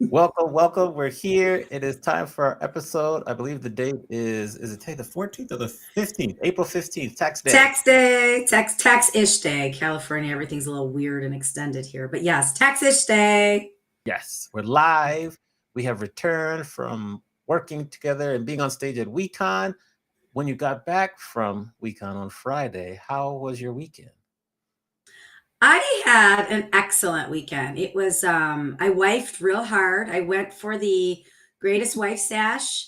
Welcome, welcome. We're here. It is time for our episode. I believe the date is it today the 14th or the 15th? April 15th, tax day. Tax day, tax-ish day. California, everything's a little weird and extended here. But yes, tax-ish day. Yes, we're live. We have returned from working together and being on stage at WeCon. When you got back from WeCon on Friday, how was your weekend? I had an excellent weekend. It was I wifed real hard. I went for the greatest wife sash.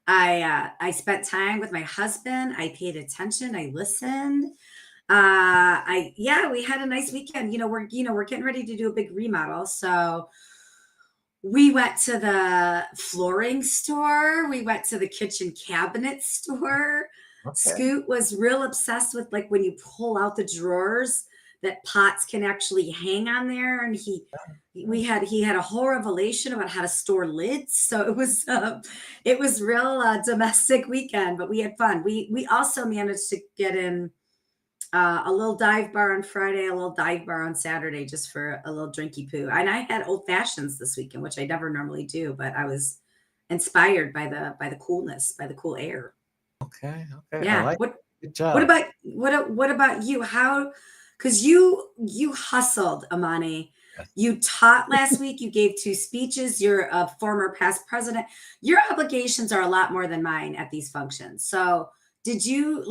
I spent time with my husband. I paid attention. I listened. We had a nice weekend. We're getting ready to do a big remodel, so we went to the flooring store. We went to the kitchen cabinet store. Okay. Scoot was real obsessed with like when you pull out the drawers that pots can actually hang on there, and he had a whole revelation about how to store lids. So it was real domestic weekend, but we had fun. We also managed to get in a little dive bar on Friday, a little dive bar on Saturday, just for a little drinky poo. And I had old fashions this weekend, which I never normally do, but I was inspired by the coolness, by the cool air. Okay. Yeah. Good job. What about you? How? Because you hustled, Amani. Yes. You taught last week. You gave 2 speeches. You're a former past president. Your obligations are a lot more than mine at these functions. So did you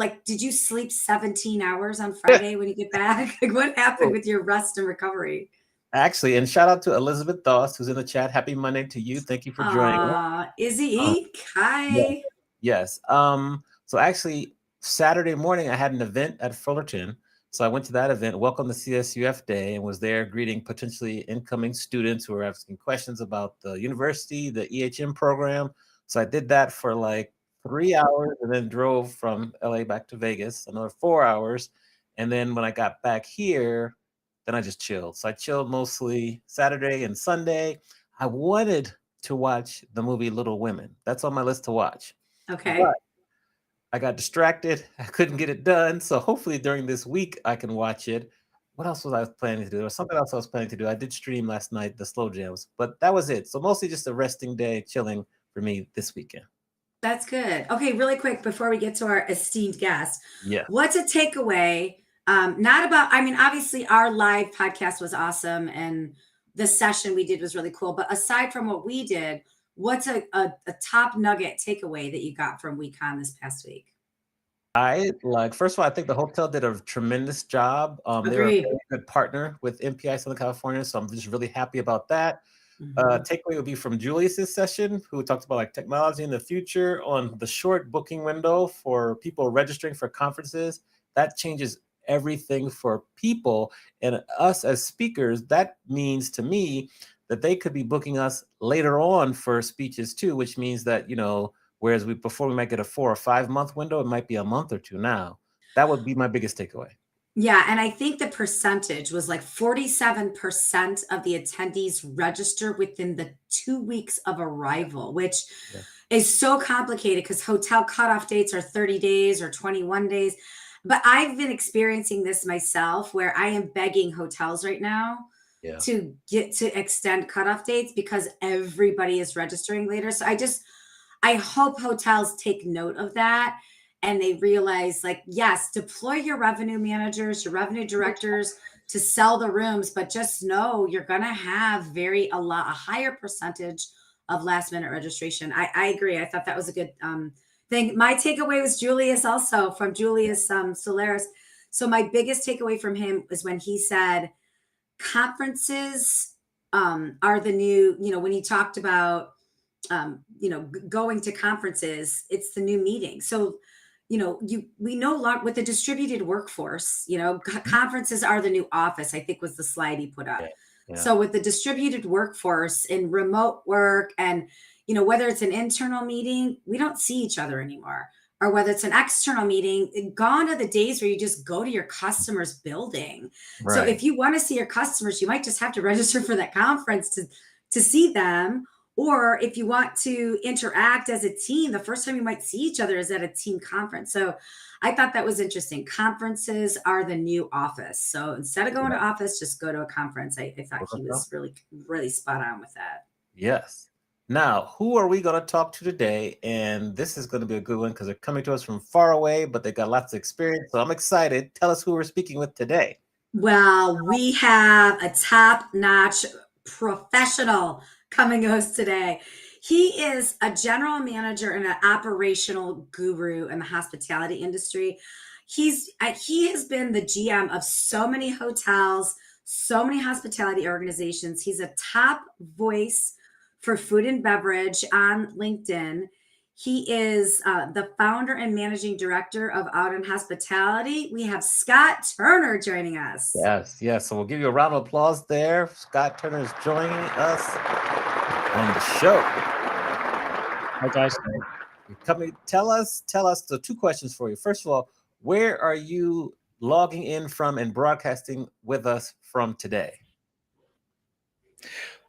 sleep 17 hours on Friday when you get back? Like, what happened with your rest and recovery? Actually, and shout out to Elizabeth Doss, who's in the chat. Happy Monday to you. Thank you for joining. Izzy Eek. Hi. Yes. So actually, Saturday morning, I had an event at Fullerton. So I went to that event, Welcome to CSUF Day, and was there greeting potentially incoming students who were asking questions about the university, the EHM program. So I did that for like 3 hours and then drove from LA back to Vegas, another 4 hours. And then when I got back here, then I just chilled. So I chilled mostly Saturday and Sunday. I wanted to watch the movie Little Women. That's on my list to watch. Okay. But I got distracted. I couldn't get it done. So hopefully during this week, I can watch it. What else was I planning to do? There was something else I was planning to do. I did stream last night, the slow jams, but that was it. So mostly just a resting day, chilling for me this weekend. That's good. Okay, really quick before we get to our esteemed guest. Yeah. What's a takeaway? Obviously our live podcast was awesome and the session we did was really cool. But aside from what we did, what's a top nugget takeaway that you got from WeCon this past week? First of all, I think the hotel did a tremendous job. They're a Agreed. very good partner with MPI Southern California. So I'm just really happy about that. Takeaway would be from Julius's session, who talked about like technology in the future on the short booking window for people registering for conferences. That changes everything for people and us as speakers. That means to me that they could be booking us later on for speeches too, which means that, whereas before we might get a 4 or 5 month window, it might be a month or 2 now. That would be my biggest takeaway. Yeah, and I think the percentage was like 47% of the attendees register within the 2 weeks of Yeah, arrival, which yeah, is so complicated because hotel cutoff dates are 30 days or 21 days. But I've been experiencing this myself where I am begging hotels right now yeah. to get to extend cutoff dates because everybody is registering later. So I hope hotels take note of that and they realize, like, yes, deploy your revenue managers, your revenue directors to sell the rooms, but just know you're going to have a higher percentage of last minute registration. I agree. I thought that was a good thing. My takeaway was Julius, also from Julius Solaris. So my biggest takeaway from him was when he said conferences are the new, when he talked about going to conferences, it's the new meeting. So, we know a lot with the distributed workforce, Mhm. conferences are the new office, I think was the slide he put up. Yeah, yeah. So with the distributed workforce in remote work and, whether it's an internal meeting, we don't see each other anymore. Or whether it's an external meeting, gone are the days where you just go to your customer's building. So Right. if you want to see your customers, you might just have to register for that conference to see them, or if you want to interact as a team, the first time you might see each other is at a team conference. So I thought that was interesting. Conferences are the new office. So instead of going to Yeah. office, just go to a conference. I thought he Okay. was really, really spot on with that. Yes. Now, who are we going to talk to today? And this is going to be a good one because they're coming to us from far away, but they got lots of experience. So I'm excited. Tell us who we're speaking with today. Well, we have a top notch professional coming to us today. He is a general manager and an operational guru in the hospitality industry. He has been the GM of so many hotels, so many hospitality organizations. He's a top voice for food and beverage on LinkedIn. He is the founder and managing director of Out in Hospitality. We have Scott Turner joining us. Yes, yes. So we'll give you a round of applause there. Scott Turner is joining us on the show. Hi guys. You're coming. Tell us the two questions for you. First of all, where are you logging in from and broadcasting with us from today?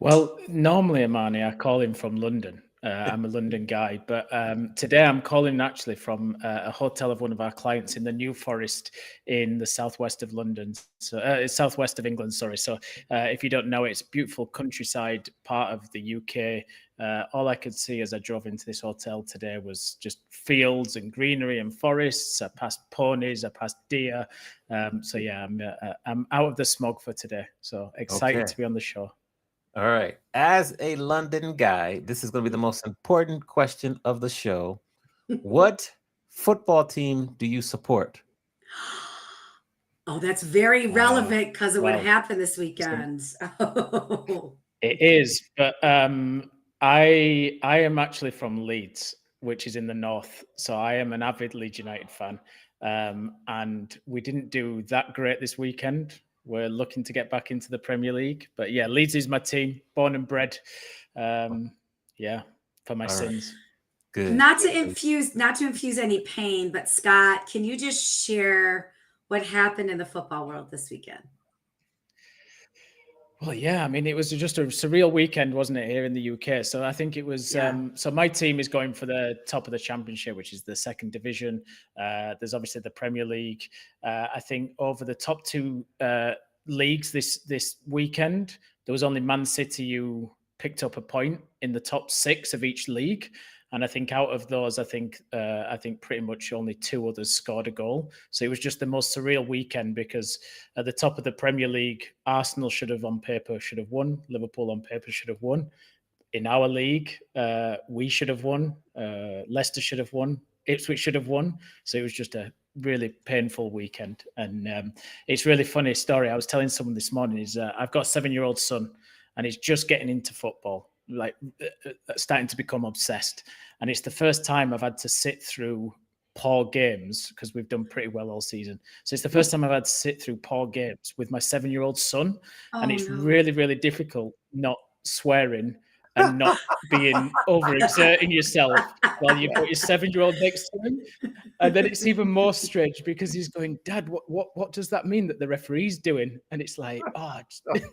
Well, normally, Amani, I call in from London. I'm a London guy, but today I'm calling actually from a hotel of one of our clients in the New Forest in the southwest of London, so southwest of England. Sorry. So if you don't know it, it's a beautiful countryside part of the UK. All I could see as I drove into this hotel today was just fields and greenery and forests. I passed ponies, I passed deer. So yeah, I'm out of the smog for today. So excited Okay. to be on the show. All right. As a London guy, this is going to be the most important question of the show. What football team do you support? Oh, that's very Uh, relevant because of what well, happened this so weekend. Oh, it is, but I am actually from Leeds, which is in the north. So I am an avid Leeds United fan, and we didn't do that great this weekend. We're looking to get back into the Premier League, but yeah, Leeds is my team, born and bred. Yeah, for my All right. sins. Good. not to infuse any pain, but Scott, can you just share what happened in the football world this weekend? Well, yeah, I mean, it was just a surreal weekend, wasn't it, here in the UK? So I think it was. Yeah. So my team is going for the top of the championship, which is the second division. There's obviously the Premier League. I think over the top two leagues this weekend, there was only Man City who picked up a point in the top six of each league. And I think out of those, I think pretty much only two others scored a goal. So it was just the most surreal weekend because at the top of the Premier League, Arsenal should have won. Liverpool on paper should have won. In our league, we should have won. Leicester should have won. Ipswich should have won. So it was just a really painful weekend. And it's really funny story. I was telling someone this morning is I've got a 7-year-old son and he's just getting into football, like starting to become obsessed. And it's the first time I've had to sit through poor games because we've done pretty well all season. So it's the first time I've had to sit through poor games with my 7-year-old son. And Oh it's no. really, really difficult not swearing and not being overexerting yourself while you've got your 7-year-old next to him. And then it's even more strange because he's going, Dad, what does that mean that the referee's doing? And it's like, just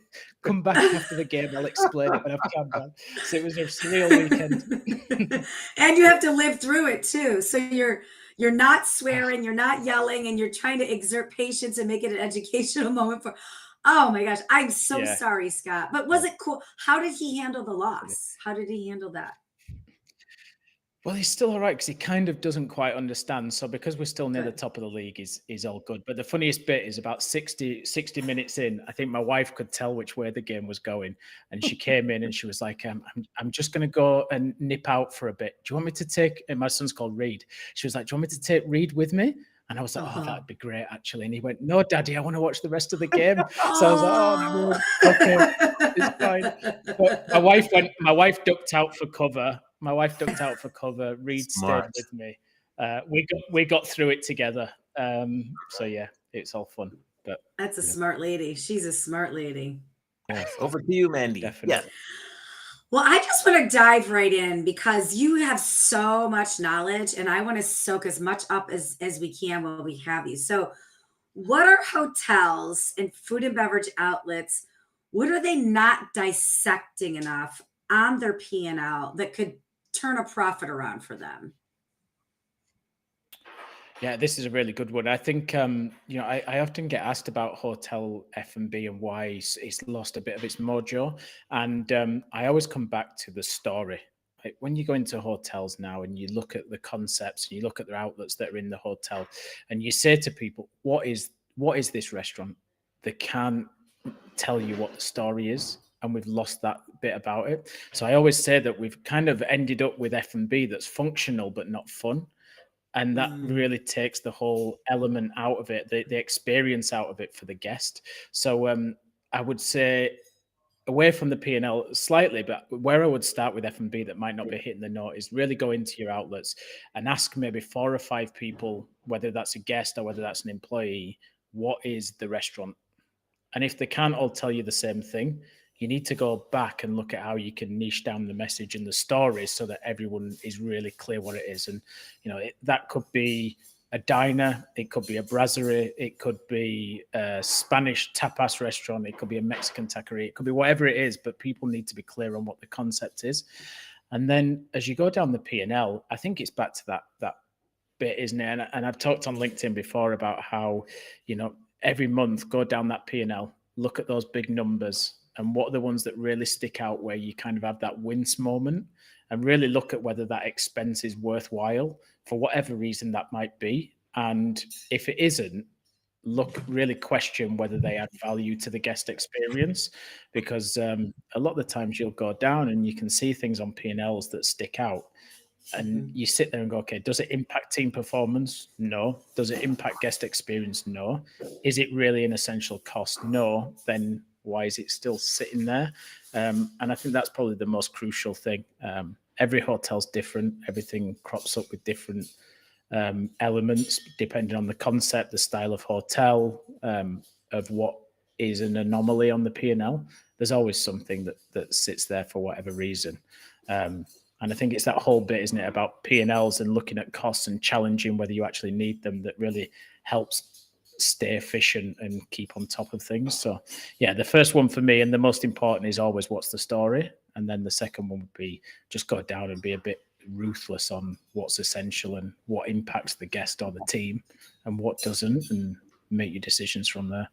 come back after the game. I'll explain it when I've calmed down. So it was a surreal weekend. And you have to live through it too. So you're not swearing, you're not yelling, and you're trying to exert patience and make it an educational moment for. Oh my gosh, I'm so sorry, Scott. But was it cool? How did he handle the loss? How did he handle that? Well, he's still all right because he kind of doesn't quite understand. So because we're still near the top of the league, he's all good. But the funniest bit is about 60 minutes in, I think my wife could tell which way the game was going. And she came in and she was like, I'm just going to go and nip out for a bit. Do you want me to take, and my son's called Reed. She was like, do you want me to take Reed with me? And I was like, oh, that'd be great, actually. And he went, no, Daddy, I want to watch the rest of the game. So I was like, oh, no, okay, it's fine. But my wife ducked out for cover. Reed stayed with me. We got through it together. So yeah, it's all fun. But that's a smart lady. She's a smart lady. Yes. Over to you, Mandy. Definitely. Yeah. Well, I just want to dive right in because you have so much knowledge and I want to soak as much up as we can while we have you. So what are hotels and food and beverage outlets? What are they not dissecting enough on their P&L that could turn a profit around for them? Yeah, this is a really good one. I think, I often get asked about hotel F&B and why it's lost a bit of its mojo. And I always come back to the story. Like when you go into hotels now and you look at the concepts and you look at the outlets that are in the hotel and you say to people, what is this restaurant? They can't tell you what the story is. And we've lost that bit about it. So I always say that we've kind of ended up with F&B that's functional but not fun. And that really takes the whole element out of it, the experience out of it for the guest. So I would say away from the P&L slightly, but where I would start with F&B that might not be hitting the note is really go into your outlets and ask maybe 4 or 5 people, whether that's a guest or whether that's an employee, what is the restaurant? And if they can't all tell you the same thing, you need to go back and look at how you can niche down the message and the stories so that everyone is really clear what it is. And, that could be a diner, it could be a brasserie, it could be a Spanish tapas restaurant, it could be a Mexican taqueria, it could be whatever it is, but people need to be clear on what the concept is. And then as you go down the P&L, I think it's back to that bit, isn't it? And I've talked on LinkedIn before about how, every month go down that P&L, look at those big numbers, and what are the ones that really stick out where you kind of have that wince moment, and really look at whether that expense is worthwhile for whatever reason that might be. And if it isn't, really question whether they add value to the guest experience, because a lot of the times you'll go down and you can see things on P&Ls that stick out. And you sit there and go, okay, does it impact team performance? No. Does it impact guest experience? No. Is it really an essential cost? No. Then why is it still sitting there? And I think that's probably the most crucial thing. Every hotel's different. Everything crops up with different elements, depending on the concept, the style of hotel, of what is an anomaly on the P&L. There's always something that sits there for whatever reason. And I think it's that whole bit, isn't it, about P&Ls and looking at costs and challenging whether you actually need them that really helps stay efficient and keep on top of things. So, yeah, the first one for me and the most important is always what's the story. And then the second one would be just go down and be a bit ruthless on what's essential and what impacts the guest or the team and what doesn't, and make your decisions from there.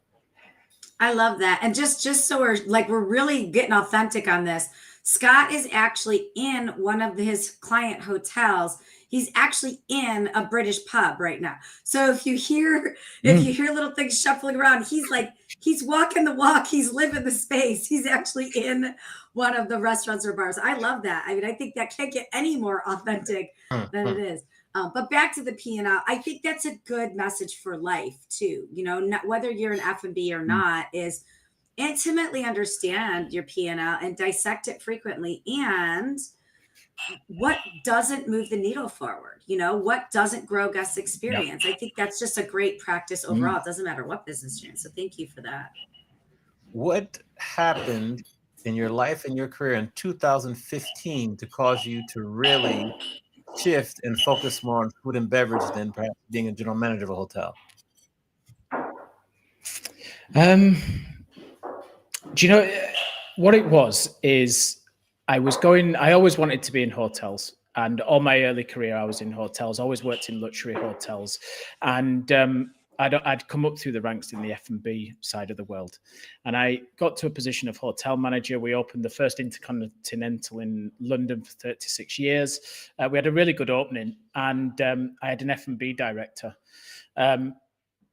I love that. And just so we're really getting authentic on this, Scott is actually in one of his client hotels. He's actually in a British pub right now. So if you hear little things shuffling around, he's walking the walk, he's living the space. He's actually in one of the restaurants or bars. I love that. I mean, I think that can't get any more authentic than it is. But back to the P&L, I think that's a good message for life too. Whether you're an F&B or not, is intimately understand your P&L and dissect it frequently, and what doesn't move the needle forward, what doesn't grow guest experience. Yep. I think that's just a great practice overall. It doesn't matter what business you're in. So thank you for that. What happened in your life and your career in 2015 to cause you to really shift and focus more on food and beverage than perhaps being a general manager of a hotel? Do you know what it was? Is I always wanted to be in hotels. And all my early career, I was in hotels, always worked in luxury hotels. And I'd come up through the ranks in the F&B side of the world. And I got to a position of hotel manager. We opened the first Intercontinental in London for 36 years. We had a really good opening. And I had an F&B director.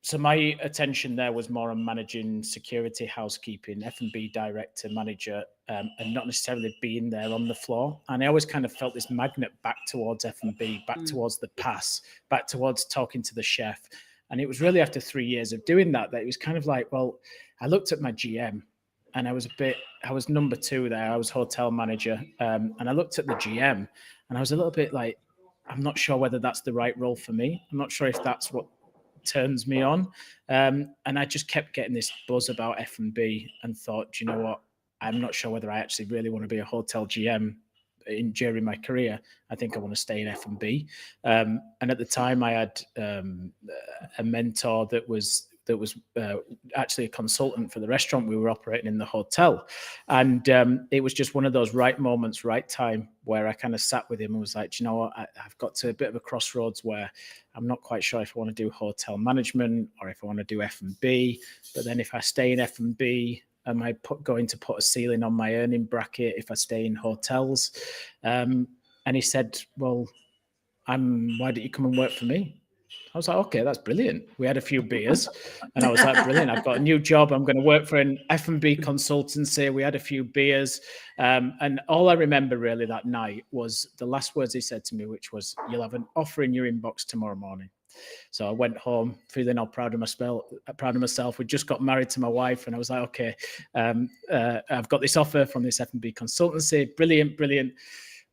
So my attention there was more on managing security, housekeeping, F&B director, manager, and not necessarily being there on the floor. And I always kind of felt this magnet back towards F&B, back towards the pass, back towards talking to the chef. And it was really after 3 years of doing that it was kind of like, well, I looked at my GM and I was number 2 there. I was hotel manager. And I looked at the GM and I was a little bit like, I'm not sure whether that's the right role for me. I'm not sure if that's what turns me on. And I just kept getting this buzz about F&B and thought, do you know what? I'm not sure whether I actually really want to be a hotel GM during my career. I think I want to stay in F&B. And at the time I had a mentor that was actually a consultant for the restaurant we were operating in the hotel. And it was just one of those right moments, right time where I kind of sat with him and was like, do you know what, I've got to a bit of a crossroads where I'm not quite sure if I want to do hotel management or if I want to do F&B. But then if I stay in F&B, am I going to put a ceiling on my earning bracket if I stay in hotels? And he said, well, why don't you come and work for me? I was like, okay, that's brilliant. We had a few beers and I was like, brilliant. I've got a new job. I'm going to work for an F&B consultancy. We had a few beers. And all I remember really that night was the last words he said to me, which was, you'll have an offer in your inbox tomorrow morning. So I went home feeling all proud of myself. We just got married to my wife and I was like, okay, I've got this offer from this F&B consultancy. Brilliant.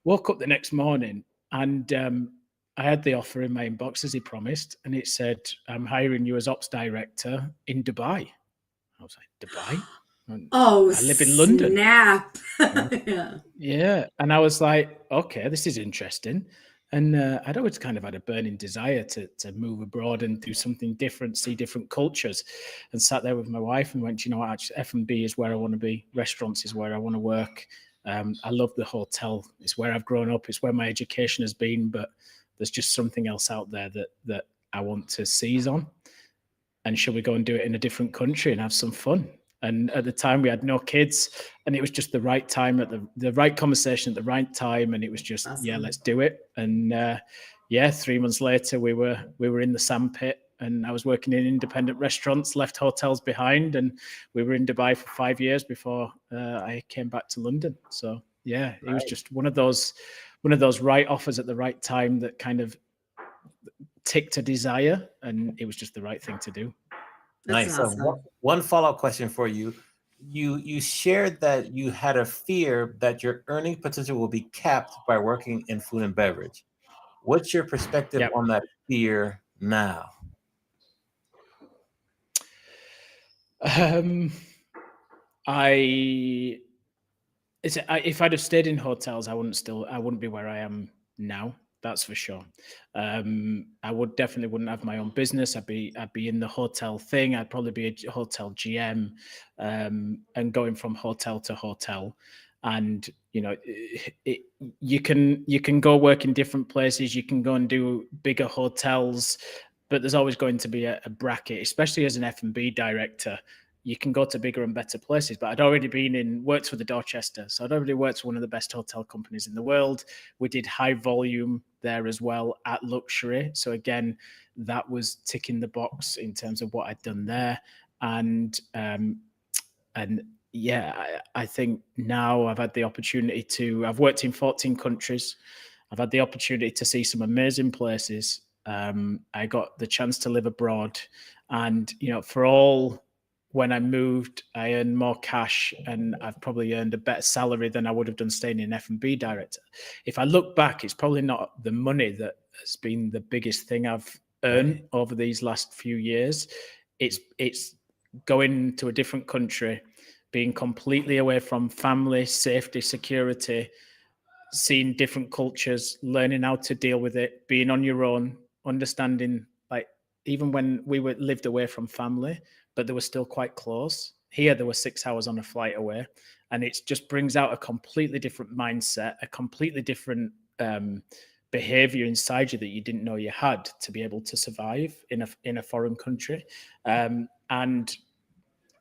Woke up the next morning and I had the offer in my inbox as he promised, and it said, I'm hiring you as ops director in Dubai. I was like, Dubai? I live in London. Snap. Yeah. And I was like, okay, this is interesting. And I'd always kind of had a burning desire to move abroad and do something different, see different cultures, and sat there with my wife and went, you know what, actually, F&B is where I want to be. Restaurants is where I want to work. I love the hotel. It's where I've grown up. It's where my education has been, but there's just something else out there that I want to seize on. And shall we go and do it in a different country and have some fun? And at the time we had no kids and it was just the right time at the right conversation at the right time. And it was just, awesome. Yeah, let's do it. And 3 months later we were in the sandpit and I was working in independent restaurants, left hotels behind, and we were in Dubai for 5 years before I came back to London. So yeah, it was just one of those right offers at the right time that kind of ticked a desire, and it was just the right thing to do. Nice. Awesome. So one follow-up question for you. You shared that you had a fear that your earning potential will be capped by working in food and beverage. What's your perspective on that fear now? If I'd have stayed in hotels, I wouldn't be where I am now. That's for sure. I wouldn't have my own business. I'd be in the hotel thing. I'd probably be a hotel GM, and going from hotel to hotel. And you know, you can go work in different places. You can go and do bigger hotels, but there's always going to be a bracket, especially as an F&B director. You can go to bigger and better places, but I'd already worked for the Dorchester. So I'd already worked for one of the best hotel companies in the world. We did high volume there as well at luxury. So again, that was ticking the box in terms of what I'd done there. And yeah, I think now I've had the opportunity I've worked in 14 countries. I've had the opportunity to see some amazing places. I got the chance to live abroad, and, you know, when I moved, I earned more cash and I've probably earned a better salary than I would have done staying in F&B director. If I look back, it's probably not the money that has been the biggest thing I've earned over these last few years. It's going to a different country, being completely away from family, safety, security, seeing different cultures, learning how to deal with it, being on your own, understanding, like, even when we lived away from family, but they were still quite close. Here, there were 6 hours on a flight away, and it just brings out a completely different mindset, a completely different behavior inside you that you didn't know you had to be able to survive in a foreign country. And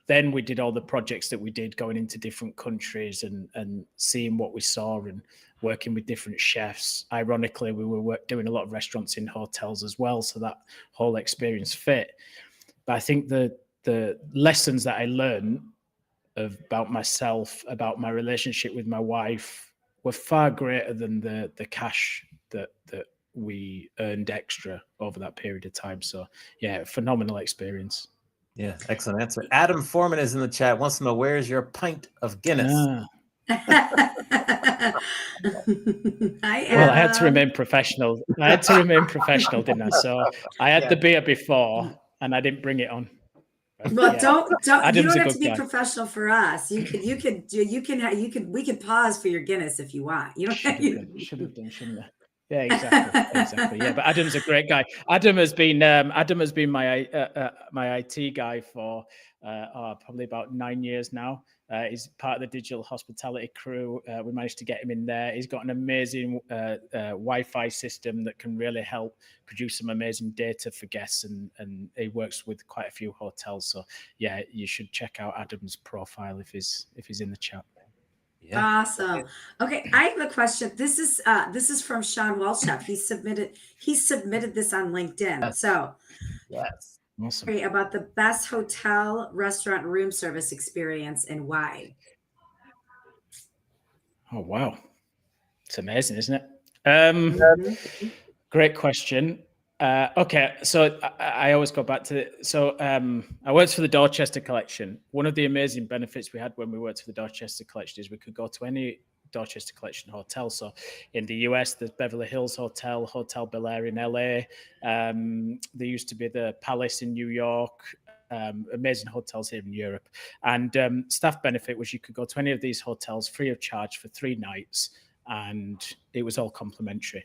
then we did all the projects that we did going into different countries and seeing what we saw and working with different chefs. Ironically, we were doing a lot of restaurants in hotels as well, so that whole experience fit. But I think the lessons that I learned about myself, about my relationship with my wife, were far greater than the cash that we earned extra over that period of time. So yeah, phenomenal experience. Yeah, excellent answer. Adam Foreman is in the chat. Wants to know, where is your pint of Guinness? Hi, Well, I had to remain professional. Didn't I? So I had the beer before, and I didn't bring it on. But Well, yeah, don't you don't have to be guy. professional for us. We could pause for your Guinness if you want. You don't should have done, shouldn't I? Yeah, exactly. Yeah, but Adam's a great guy. Adam has been my my IT guy for probably about 9 years now. He's part of the digital hospitality crew. We managed to get him in there. He's got an amazing Wi-Fi system that can really help produce some amazing data for guests, and he works with quite a few hotels. So yeah, you should check out Adam's profile if he's in the chat. Yeah. Awesome. Okay, I have a question. This is from Sean Walchef. He submitted this on LinkedIn. Yes. So yes, awesome. About the best hotel, restaurant, room service experience and why. Oh wow, it's amazing, isn't it? Great question. Okay, so I always go back to it. So I worked for the Dorchester Collection. One of the amazing benefits we had when we worked for the Dorchester Collection is we could go to any Dorchester Collection hotel. So in the US, there's Beverly Hills Hotel, Hotel Bel Air in LA. There used to be the Palace in New York. Amazing hotels here in Europe. And staff benefit was you could go to any of these hotels free of charge for 3 nights, and it was all complimentary.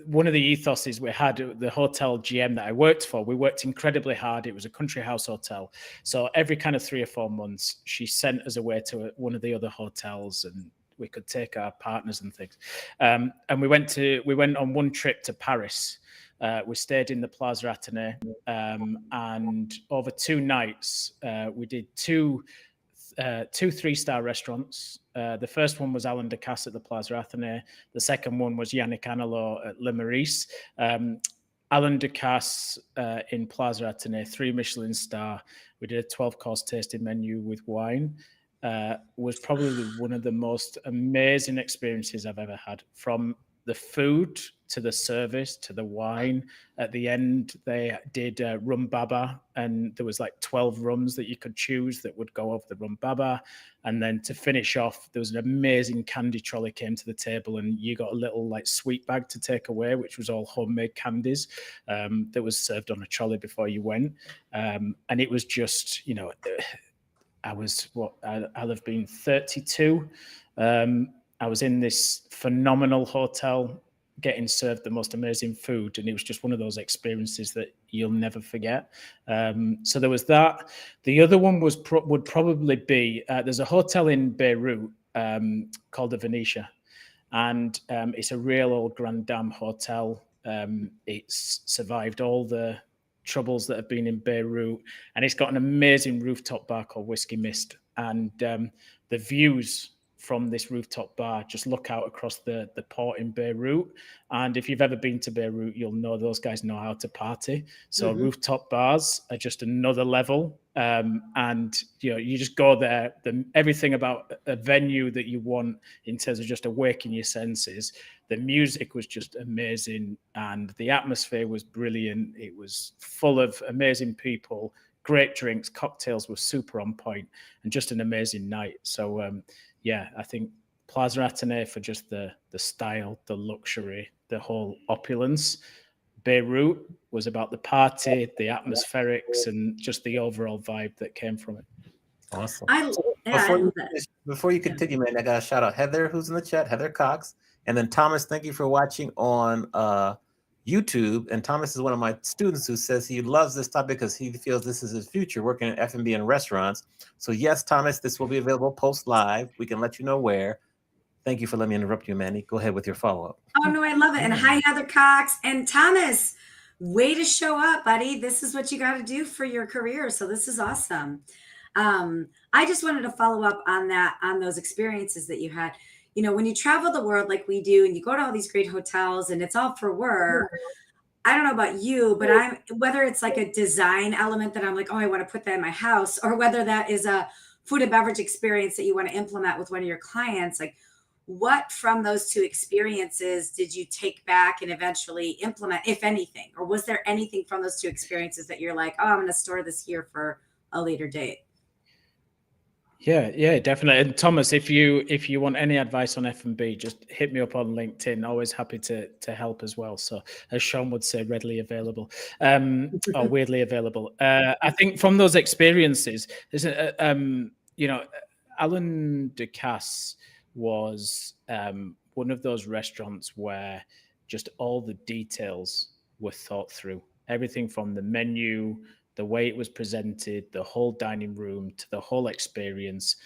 One of the ethoses we had, the hotel GM that I worked for, we worked incredibly hard. It was a country house hotel. So every kind of 3 or 4 months, she sent us away to one of the other hotels, and we could take our partners and things. And we went on one trip to Paris. We stayed in the Plaza Athénée, and over 2 nights, we did 2 3-star restaurants. The first one was Alain Ducasse at the Plaza Athénée. The second one was Yannick Annelot at Le Meurice. Alain Ducasse in Plaza Athénée, 3 Michelin star. We did a 12-course tasting menu with wine. Was probably one of the most amazing experiences I've ever had. From the food to the service to the wine. At the end, they did rum baba, and there was like 12 rums that you could choose that would go over the rum baba. And then to finish off, there was an amazing candy trolley came to the table, and you got a little like sweet bag to take away, which was all homemade candies that was served on a trolley before you went. And it was just, I'll have been 32. I was in this phenomenal hotel getting served the most amazing food, and it was just one of those experiences that you'll never forget. So there was that. The other one would probably be, there's a hotel in Beirut called the Venetia, and it's a real old Grand Dame hotel. It's survived all the troubles that have been in Beirut, and it's got an amazing rooftop bar called Whiskey Mist, and the views from this rooftop bar just look out across the port in Beirut. And if you've ever been to Beirut, you'll know those guys know how to party. So rooftop bars are just another level. And you just go there. Everything about a venue that you want in terms of just awakening your senses. The music was just amazing, and the atmosphere was brilliant. It was full of amazing people, great drinks, cocktails were super on point, and just an amazing night. So yeah, I think Plaza Athénée for just the style, the luxury, the whole opulence. Beirut was about the party, the atmospherics, and just the overall vibe that came from it. Awesome. I So yeah, I love that. before you continue, man, I got to shout out Heather, who's in the chat, Heather Cox. And then Thomas, thank you for watching on YouTube. And Thomas is one of my students who says he loves this topic because he feels this is his future, working at F&B and restaurants. So yes, Thomas, this will be available post live. We can let you know where. Thank you for letting me interrupt you, Manny. Go ahead with your follow-up. Oh no, I love it. And hi, Heather Cox and Thomas. Way to show up, buddy. This is what you got to do for your career. So this is awesome. I just wanted to follow up on that, on those experiences that you had. You know, when you travel the world like we do, and you go to all these great hotels, and it's all for work. I don't know about you, but whether it's like a design element that I'm like, oh, I want to put that in my house, or whether that is a food and beverage experience that you want to implement with one of your clients, like what from those two experiences did you take back and eventually implement, if anything? Or was there anything from those two experiences that you're like, oh, I'm going to store this here for a later date? Yeah, definitely. And Thomas, if you want any advice on F&B, just hit me up on LinkedIn. Always happy to help as well. So as Sean would say, readily available, or weirdly available. I think from those experiences, there's Alan Ducasse was one of those restaurants where just all the details were thought through. Everything from the menu, the way it was presented, the whole dining room, to the whole experience,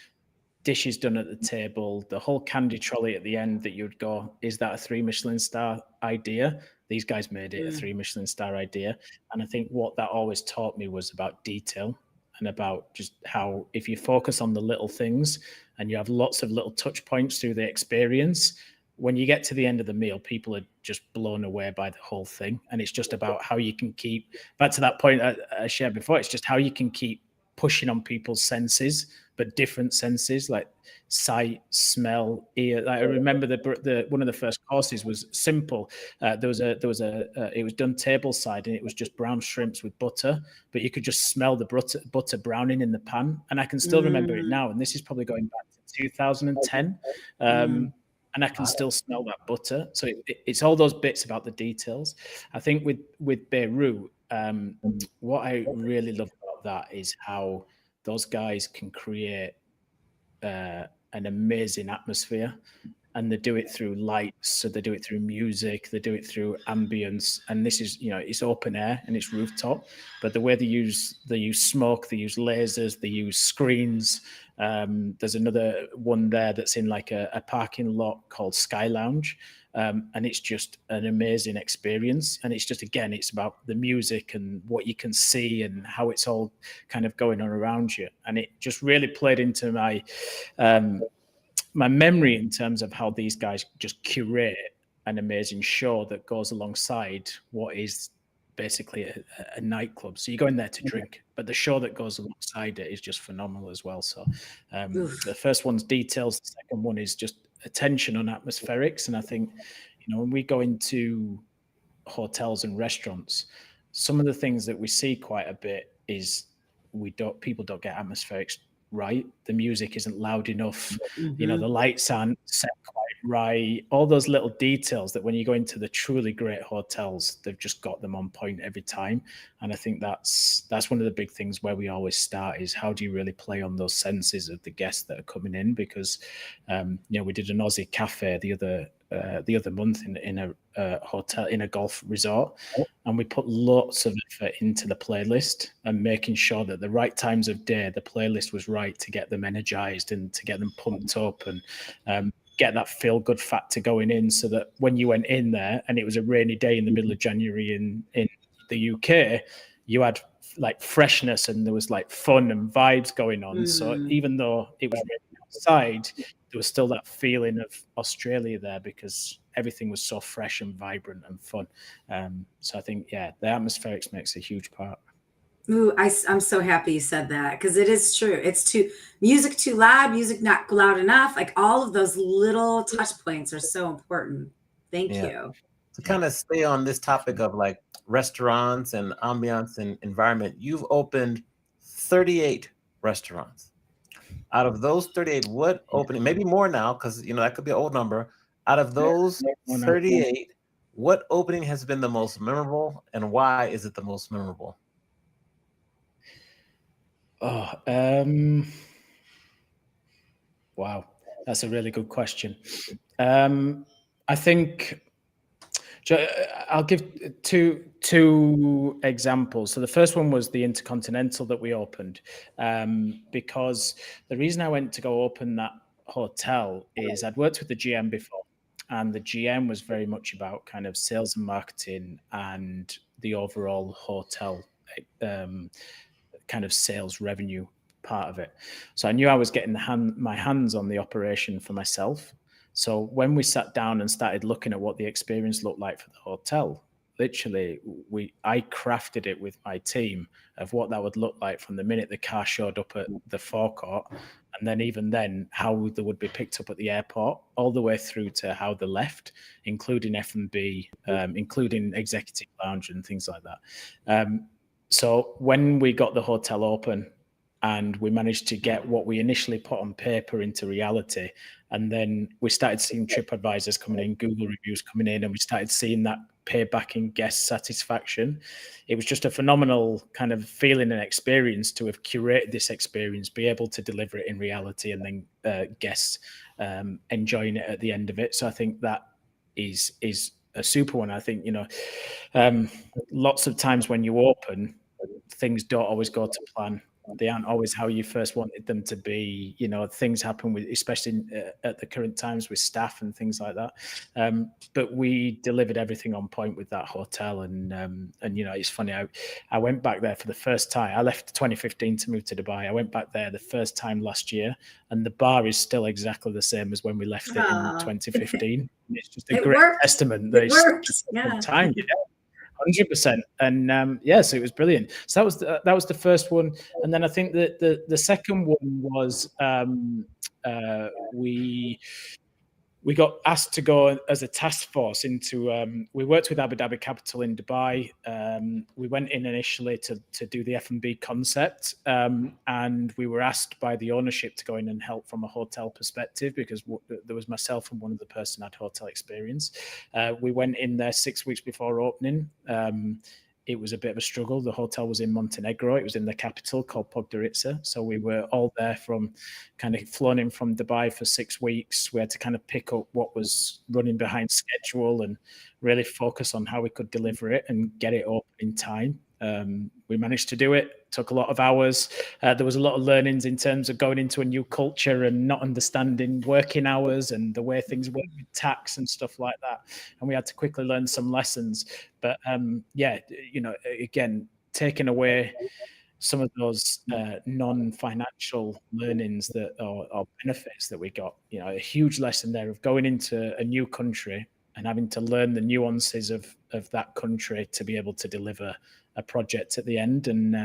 dishes done at the table, the whole candy trolley at the end that you'd go, is that a 3 Michelin star idea? These guys made it a 3 Michelin star idea. And I think what that always taught me was about detail, and about just how if you focus on the little things and you have lots of little touch points through the experience, when you get to the end of the meal, people are just blown away by the whole thing. And it's just about how you can keep, back to that point I shared before, it's just how you can keep pushing on people's senses, but different senses like sight, smell, ear. Like I remember the one of the first courses was simple. It was done table side, and it was just brown shrimps with butter, but you could just smell the butter browning in the pan. And I can still remember it now. And this is probably going back to 2010. And I can still smell that butter. So it's all those bits about the details. I think with Beirut, what I really love about that is how those guys can create an amazing atmosphere. And they do it through lights, so they do it through music, they do it through ambience. And this is, it's open air and it's rooftop, but the way they use smoke, they use lasers, they use screens. There's another one there that's in like a parking lot called Sky Lounge. And it's just an amazing experience. And it's just, again, it's about the music and what you can see and how it's all kind of going on around you. And it just really played into my memory in terms of how these guys just curate an amazing show that goes alongside what is basically a nightclub. So you go in there to drink, but the show that goes alongside it is just phenomenal as well. So the first one's details. The second one is just attention on atmospherics. And I think, when we go into hotels and restaurants, some of the things that we see quite a bit is people don't get atmospherics right. The music isn't loud enough. The lights aren't set quite right. All those little details that when you go into the truly great hotels, they've just got them on point every time. And I think that's one of the big things where we always start is how do you really play on those senses of the guests that are coming in? Because we did an Aussie cafe the other month in a hotel, in a golf resort, and we put lots of effort into the playlist and making sure that the right times of day the playlist was right to get them energized and to get them pumped up and get that feel good factor going in, so that when you went in there and it was a rainy day in the middle of January in the UK, you had like freshness and there was like fun and vibes going on. So even though it was raining outside, there was still that feeling of Australia there because everything was so fresh and vibrant and fun. So I think, the atmospherics makes a huge part. Ooh, I'm so happy you said that, because it is true. It's music too loud, music not loud enough. Like all of those little touch points are so important. Thank you. To kind of stay on this topic of like restaurants and ambiance and environment, you've opened 38 restaurants. Out of those 38, what opening, maybe more now, because that could be an old number. Out of those 38, what opening has been the most memorable, and why is it the most memorable? Wow, that's a really good question. I think I'll give two examples. So the first one was the Intercontinental that we opened, because the reason I went to go open that hotel is I'd worked with the GM before, and the GM was very much about kind of sales and marketing and the overall hotel kind of sales revenue part of it. So I knew I was getting my hands on the operation for myself. So when we sat down and started looking at what the experience looked like for the hotel, literally I crafted it with my team of what that would look like from the minute the car showed up at the forecourt, and then even then how they would be picked up at the airport, all the way through to how they left, including F&B, including executive lounge and things like that. So when we got the hotel open and we managed to get what we initially put on paper into reality, and then we started seeing TripAdvisors coming in, Google reviews coming in, and we started seeing that payback in guest satisfaction. It was just a phenomenal kind of feeling and experience to have curated this experience, be able to deliver it in reality, and then guests enjoying it at the end of it. So I think that is a super one. I think, lots of times when you open, things don't always go to plan. They aren't always how you first wanted them to be. Things happen with, especially at the current times with staff and things like that. But we delivered everything on point with that hotel. And it's funny. I went back there for the first time. I left 2015 to move to Dubai. I went back there the first time last year, and the bar is still exactly the same as when we left it in 2015. It's just a great testament that it's just a good time. 100%. And so it was brilliant. So that was the first one. And then I think that the second one was we got asked to go as a task force into, we worked with Abu Dhabi Capital in Dubai. We went in initially to do the F&B concept, and we were asked by the ownership to go in and help from a hotel perspective, because there was myself and one other person had hotel experience. We went in there 6 weeks before opening. It was a bit of a struggle. The hotel was in Montenegro. It was in the capital called Podgorica. So we were all there from kind of flown in from Dubai for 6 weeks. We had to kind of pick up what was running behind schedule and really focus on how we could deliver it and get it open in time. We managed to do it. Took a lot of hours. There was a lot of learnings in terms of going into a new culture and not understanding working hours and the way things work with tax and stuff like that. And we had to quickly learn some lessons. But again, taking away some of those non-financial learnings or benefits that we got, a huge lesson there of going into a new country and having to learn the nuances of that country to be able to deliver a project at the end. And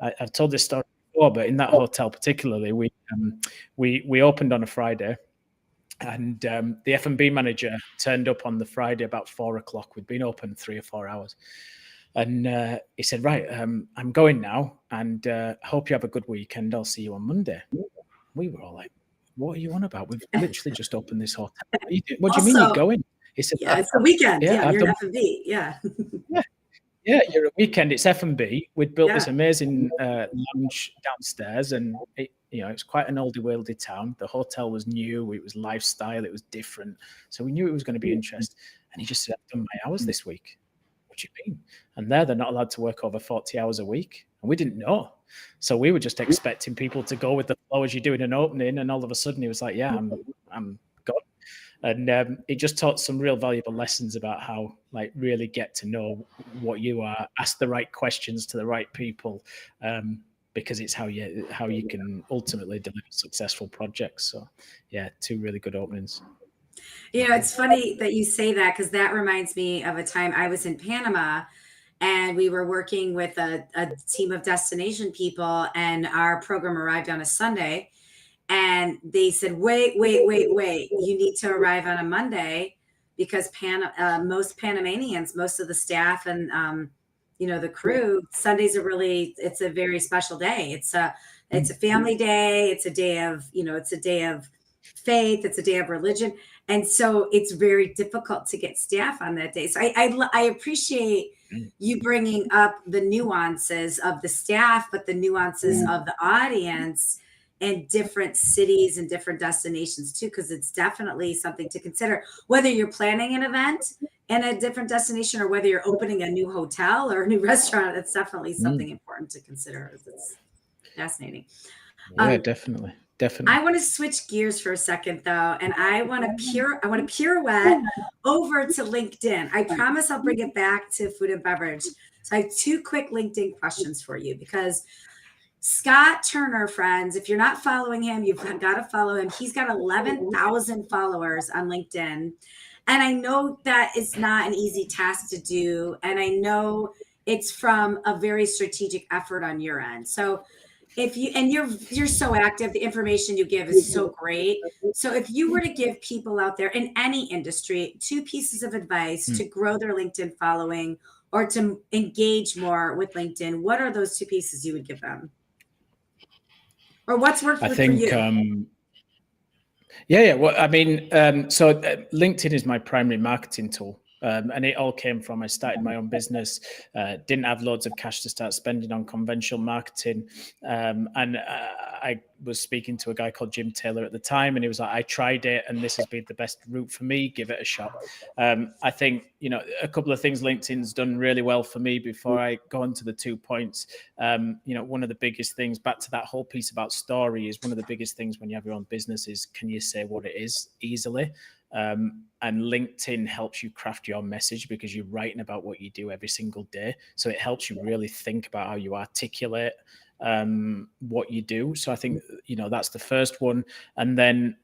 I've told this story before, but in that hotel particularly, we opened on a Friday, and the F&B manager turned up on the Friday about 4:00. We'd been open 3 or 4 hours, and he said, "Right, I'm going now, and hope you have a good weekend. I'll see you on Monday." We were all like, "What are you on about? We've literally just opened this hotel. What do you mean you're going?" He said, "Yeah, it's a weekend. Yeah, you're an F&B. Yeah." Yeah, you're a weekend. It's F&B. We'd built this amazing lounge downstairs, and it's quite an oldie worldy town. The hotel was new. It was lifestyle. It was different. So we knew it was going to be interesting. And he just said, "I've done my hours this week." "What do you mean?" And they're not allowed to work over 40 hours a week. And we didn't know. So we were just expecting people to go with the flow as you do in an opening. And all of a sudden he was like, "Yeah, I'm gone." And it just taught some real valuable lessons about how, really get to know what you are, ask the right questions to the right people, because it's how you can ultimately deliver successful projects. So, yeah, 2 really good openings. It's funny that you say that, because that reminds me of a time I was in Panama, and we were working with a team of destination people, and our program arrived on a Sunday. And they said, wait, you need to arrive on a Monday, because most Panamanians, most of the staff and, the crew, Sundays it's a very special day. It's a family day. It's a day of, it's a day of faith. It's a day of religion. And so it's very difficult to get staff on that day. So I appreciate you bringing up the nuances of the staff, but the nuances of the audience. in different cities and different destinations too, because it's definitely something to consider. Whether you're planning an event in a different destination or whether you're opening a new hotel or a new restaurant, it's definitely something important to consider. It's fascinating. Yeah, definitely. I want to switch gears for a second though, and I want to pirouette over to LinkedIn. I promise I'll bring it back to food and beverage. So I have two quick LinkedIn questions for you, because Scott Turner, friends, if you're not following him, you've got to follow him. He's got 11,000 followers on LinkedIn. And I know that is not an easy task to do. And I know it's from a very strategic effort on your end. So if you, and you're so active, the information you give is so great. So if you were to give people out there in any industry two pieces of advice to grow their LinkedIn following or to engage more with LinkedIn, what are those two pieces you would give them? Or what's worked for you? Yeah. Well, I mean, so LinkedIn is my primary marketing tool. And it all came from, I started my own business, didn't have loads of cash to start spending on conventional marketing. And I was speaking to a guy called Jim Taylor at the time, and he was like, I tried it and this has been the best route for me, give it a shot. I think, a couple of things LinkedIn's done really well for me before I go on to the 2 points. One of the biggest things, back to that whole piece about story, is one of the biggest things when you have your own business is, can you say what it is easily? And LinkedIn helps you craft your message because you're writing about what you do every single day. So it helps you really think about how you articulate what you do. So I think, that's the first one. And then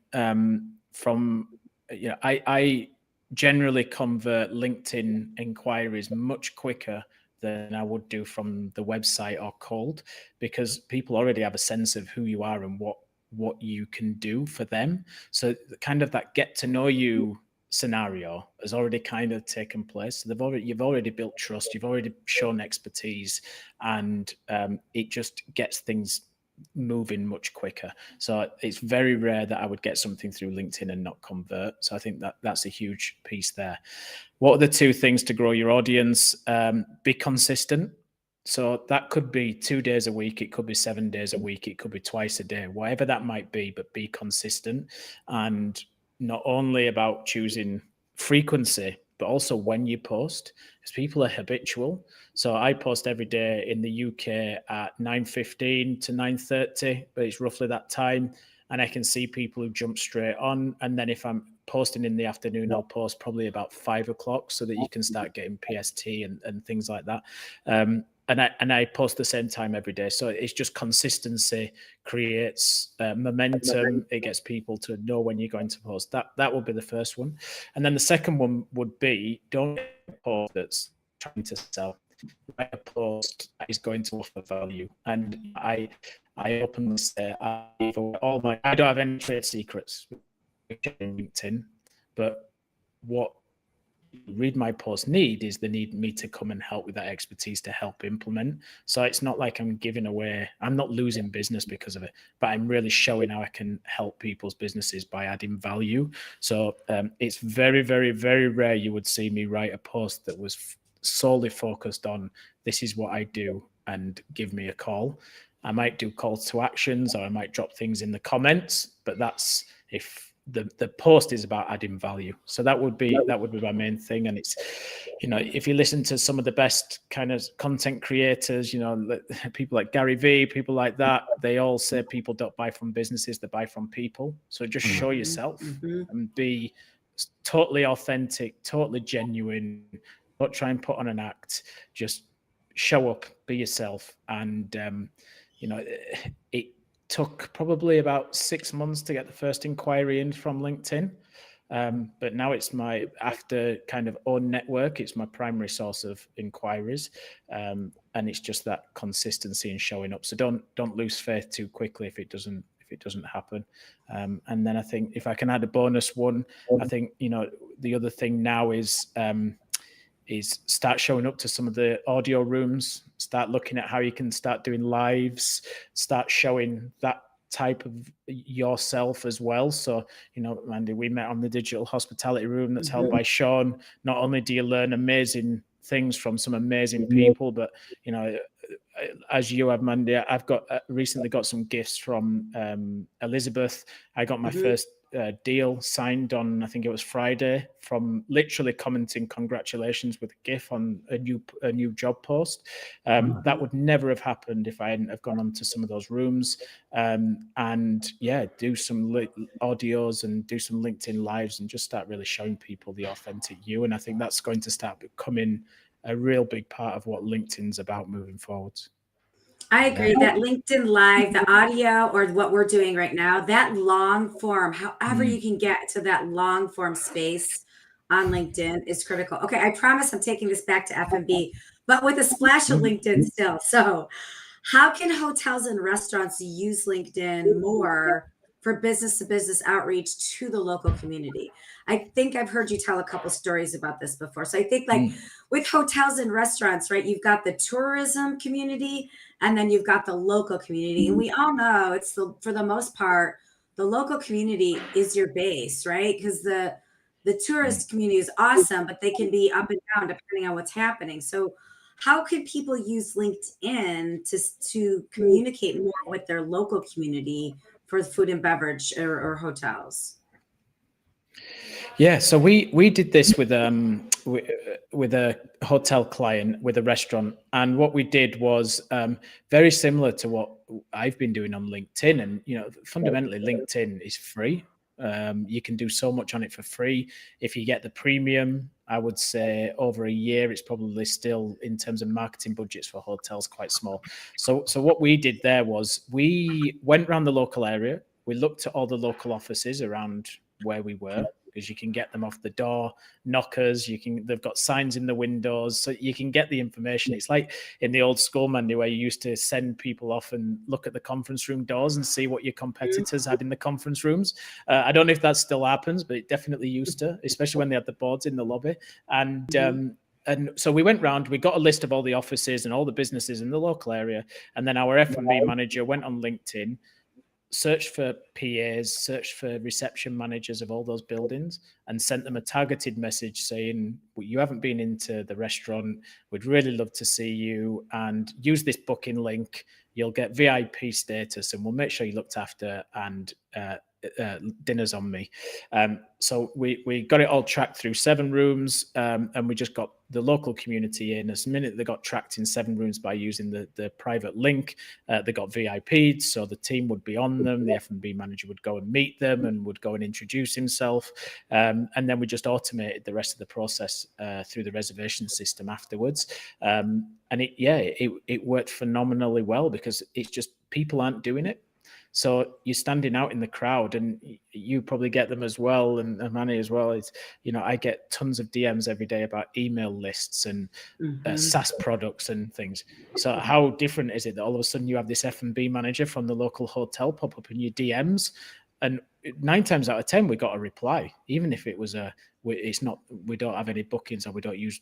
I generally convert LinkedIn inquiries much quicker than I would do from the website or cold, because people already have a sense of who you are and what you can do for them. So kind of that get to know you scenario has already kind of taken place. So you've already built trust, you've already shown expertise, and it just gets things moving much quicker. So it's very rare that I would get something through LinkedIn and not convert. So I think that's a huge piece there. What are the two things to grow your audience? Be consistent. So that could be 2 days a week. It could be 7 days a week. It could be twice a day, whatever that might be, but be consistent. And not only about choosing frequency, but also when you post, because people are habitual. So I post every day in the UK at 9:15 to 9:30, but it's roughly that time. And I can see people who jump straight on. And then if I'm posting in the afternoon, I'll post probably about 5 o'clock so that you can start getting PST and things like that. And I post the same time every day. So it's just consistency creates momentum. It gets people to know when you're going to post. That would be the first one. And then the second one would be, don't post that's trying to sell. Write a post that is going to offer value. And I openly say, I don't have any trade secrets on LinkedIn, but what read my post need is they need me to come and help with that expertise to help implement. So it's not like I'm giving away, I'm not losing business because of it, but I'm really showing how I can help people's businesses by adding value. So it's very, very, very rare you would see me write a post that was solely focused on this is what I do and give me a call. I might do calls to actions, or I might drop things in the comments, but that's if the post is about adding value. So that would be my main thing. And it's, if you listen to some of the best kind of content creators, people like Gary Vee, people like that, they all say people don't buy from businesses, they buy from people. So just show yourself and be totally authentic, totally genuine. Don't try and put on an act, just show up, be yourself. And, it took probably about 6 months to get the first inquiry in from LinkedIn. But now it's after kind of own network, it's my primary source of inquiries. And it's just that consistency and showing up. So don't lose faith too quickly if it doesn't happen. And then I think if I can add a bonus one, I think, the other thing now is start showing up to some of the audio rooms, start looking at how you can start doing lives, start showing that type of yourself as well. So, Mandy, we met on the digital hospitality room that's held by Sean. Not only do you learn amazing things from some amazing people, but, as you have, Mandy, I've got recently got some gifts from Elizabeth. I got my first deal signed on, I think it was Friday, from literally commenting congratulations with a GIF on a new job post. That would never have happened if I hadn't have gone onto some of those rooms, and yeah, do some audios and do some LinkedIn lives and just start really showing people the authentic you. And I think that's going to start becoming a real big part of what LinkedIn's about moving forwards. I agree that LinkedIn Live, the audio, or what we're doing right now, that long form, however you can get to that long form space on LinkedIn is critical. Okay, I promise I'm taking this back to F&B, but with a splash of LinkedIn still. So how can hotels and restaurants use LinkedIn more for business to business outreach to the local community? I think I've heard you tell a couple stories about this before. So I think like with hotels and restaurants, right, you've got the tourism community and then you've got the local community. And we all know it's for the most part, the local community is your base, right? Because the tourist community is awesome, but they can be up and down depending on what's happening. So how can people use LinkedIn to communicate more with their local community for food and beverage or hotels? Yeah, so we did this with a hotel client with a restaurant, and what we did was very similar to what I've been doing on LinkedIn. And fundamentally, LinkedIn is free. You can do so much on it for free. If you get the premium, I would say over a year, it's probably still, in terms of marketing budgets for hotels, quite small. So what we did there was we went around the local area. We looked at all the local offices around where we were, because you can get them off the door, knockers. They've got signs in the windows, so you can get the information. It's like in the old school, Mandy, where you used to send people off and look at the conference room doors and see what your competitors had in the conference rooms. I don't know if that still happens, but it definitely used to, especially when they had the boards in the lobby. And so we went round, we got a list of all the offices and all the businesses in the local area. And then our F&B manager went on LinkedIn, searched for PAs, searched for reception managers of all those buildings, and sent them a targeted message saying, well, you haven't been into the restaurant. We'd really love to see you, and use this booking link. You'll get VIP status, and we'll make sure you're looked after, and dinner's on me. So we got it all tracked through 7 rooms, and we just got the local community in. As a minute they got tracked in 7 rooms by using the private link, they got VIP'd, so the team would be on them. The F&B manager would go and meet them and would go and introduce himself, and then we just automated the rest of the process through the reservation system afterwards. And it worked phenomenally well, because it's just people aren't doing it. So you're standing out in the crowd, and you probably get them as well, and Manny as well. It's, I get tons of DMs every day about email lists and SaaS products and things. So how different is it that all of a sudden you have this F&B manager from the local hotel pop up in your DMs? And 9 times out of 10, we got a reply, even if it was we don't have any bookings, or we don't use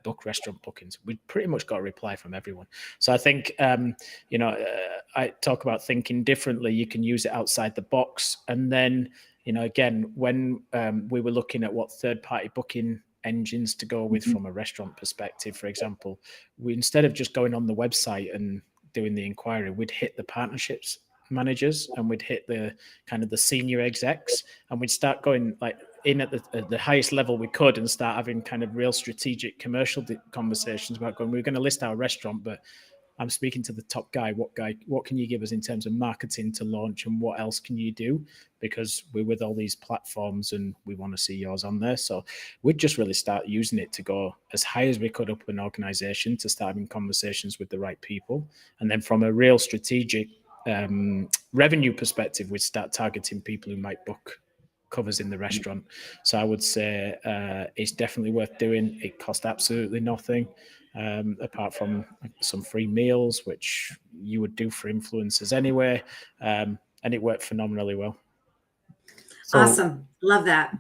book restaurant bookings. We pretty much got a reply from everyone. So I think, I talk about thinking differently. You can use it outside the box. And then, again, when we were looking at what third-party booking engines to go with from a restaurant perspective, for example, we, instead of just going on the website and doing the inquiry, we'd hit the partnerships managers, and we'd hit the kind of the senior execs, and we'd start going like in at the highest level we could, and start having kind of real strategic commercial conversations about going, we're going to list our restaurant, but I'm speaking to the top guy. What can you give us in terms of marketing to launch, and what else can you do? Because we're with all these platforms and we want to see yours on there. So we'd just really start using it to go as high as we could up an organization, to start having conversations with the right people. And then from a real strategic revenue perspective, we'd start targeting people who might book covers in the restaurant. So I would say it's definitely worth doing. It costs absolutely nothing, apart from some free meals, which you would do for influencers anyway. And it worked phenomenally well. So awesome. Love that.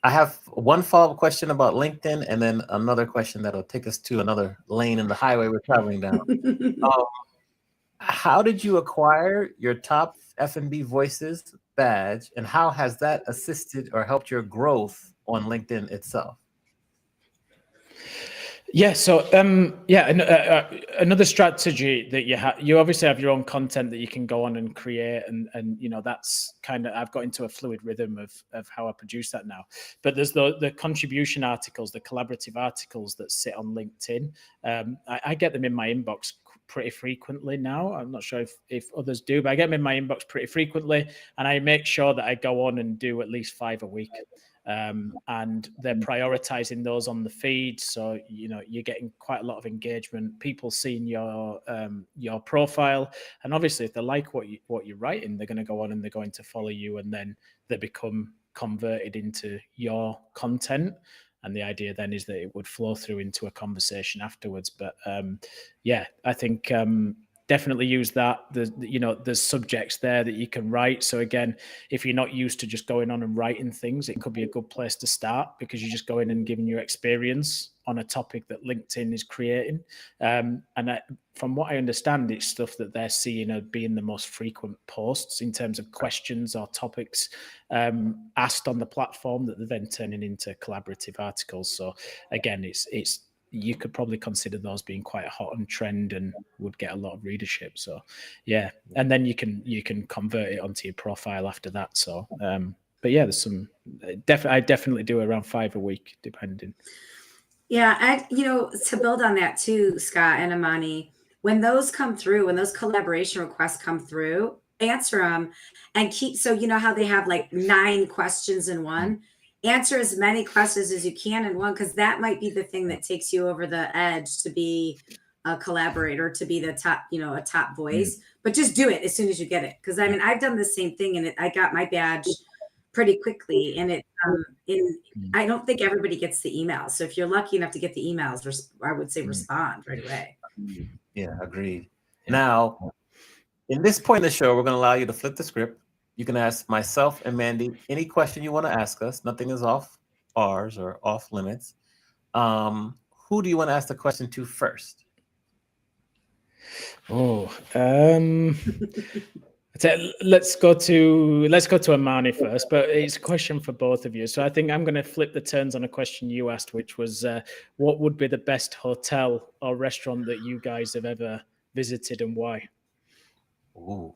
I have one follow-up question about LinkedIn, and then another question that'll take us to another lane in the highway we're traveling down. How did you acquire your top F&B voices badge, and how has that assisted or helped your growth on LinkedIn itself? Yeah. So, another strategy that you obviously have your own content that you can go on and create, and that's kind of, I've got into a fluid rhythm of how I produce that now. But there's the contribution articles, the collaborative articles that sit on LinkedIn. I get them in my inbox pretty frequently now. I'm not sure if others do, but I get them in my inbox pretty frequently, and I make sure that I go on and do at least 5 a week. And they're prioritizing those on the feed, so you're getting quite a lot of engagement, people seeing your profile, and obviously if they like what you're writing, they're going to go on and they're going to follow you, and then they become converted into your content. And the idea then is that it would flow through into a conversation afterwards. But I think definitely use that. There's subjects there that you can write. So again, if you're not used to just going on and writing things, it could be a good place to start, because you're just going and giving your experience on a topic that LinkedIn is creating. From what I understand, it's stuff that they're seeing as being the most frequent posts in terms of questions or topics asked on the platform, that they're then turning into collaborative articles. So again, it's you could probably consider those being quite hot on trend and would get a lot of readership. So yeah, and then you can convert it onto your profile after that. So but yeah, there's some I definitely do around 5 a week, depending. Yeah, to build on that too, Scott and Amani, when those come through, when those collaboration requests come through, answer them and keep. So you know how they have like 9 questions in one. Answer as many questions as you can in one, because that might be the thing that takes you over the edge to be a collaborator, to be the top, a top voice. But just do it as soon as you get it, because I mean, I've done the same thing, and I got my badge pretty quickly, and I don't think everybody gets the emails. So if you're lucky enough to get the emails, I would say respond right away. Yeah, agreed. Now, in this point in the show, we're going to allow you to flip the script. You can ask myself and Mandy any question you want to ask us. Nothing is off bars or off limits. Who do you want to ask the question to first? Let's go to Amani first, but it's a question for both of you. So I think I'm going to flip the turns on a question you asked, which was, what would be the best hotel or restaurant that you guys have ever visited, and why? Ooh.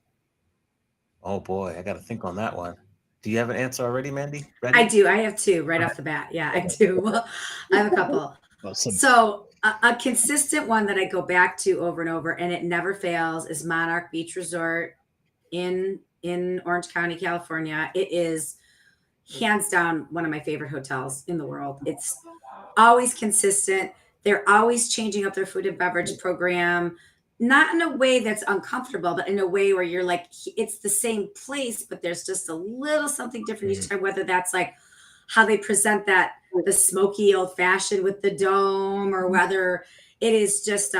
Oh boy, I got to think on that one. Do you have an answer already, Mandy? Ready? I do. I have 2 right off the bat. Yeah, I do. Well, I have a couple. Awesome. So a consistent one that I go back to over and over, and it never fails, is Monarch Beach Resort in Orange County, California. It is hands down one of my favorite hotels in the world. It's always consistent. They're always changing up their food and beverage program, not in a way that's uncomfortable, but in a way where you're like, it's the same place, but there's just a little something different each time, whether that's like how they present the smoky old fashioned with the dome, or whether it is just